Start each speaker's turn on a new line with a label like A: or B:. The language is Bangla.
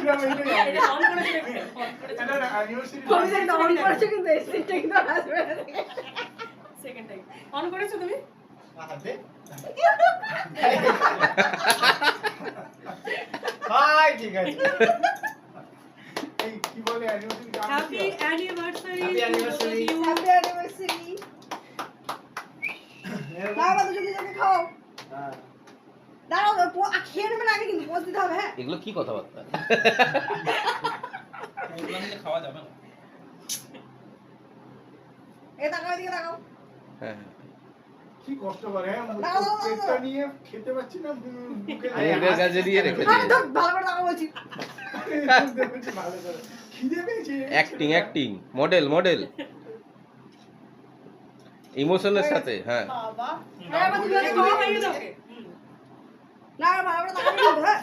A: বলেছিলাম এইটাই হবে।
B: এটা অন করে দিলে
A: এটা অ্যানিভার্সারি
C: আমি যেটা অন করেছো কিন্তু এসিটা কিন্তু আসবে না।
B: সেকেন্ড টাইম অন করেছো তুমি
A: হাতে হাই ঠিক আছে এই কি বলে অ্যানিভার্সারি গান
B: happy anniversary
A: Happy anniversary.
C: Happy anniversary. বাবা তো যদি যাবে খাও।
A: হ্যাঁ
C: দাঁড়াও খেয়ে নেবেন আগে কিন্তু পোজ দিতে হবে হ্যাঁ।
D: এগুলো কি কথাবার্তা?
E: ওগুলো নিয়ে খাওয়া যাবে না।
C: এ তাকাও এদিকে তাকাও।
D: হ্যাঁ
A: কি কষ্ট করে হ্যাঁ
C: দাও, দাও,
A: পেটটা
C: দাও।
A: নিয়ে খেতে পাচ্ছি না বুকে
D: মুখের কাছে দিয়ে রেখে
C: আরে
D: দিয়ে
C: ধর, ভালো করে তাকাও বলছি।
A: ভালো করে খিদে পেয়েছে
D: অ্যাক্টিং মডেল ইমোশনের সাথে। হ্যাঁ
B: বাবা
C: হ্যাঁ বাবা তুমি আগে
B: খাওয়া
C: খাও।
B: খাইয়ে দাও
C: না ভালো করে তাকাও কিন্তু হ্যাঁ।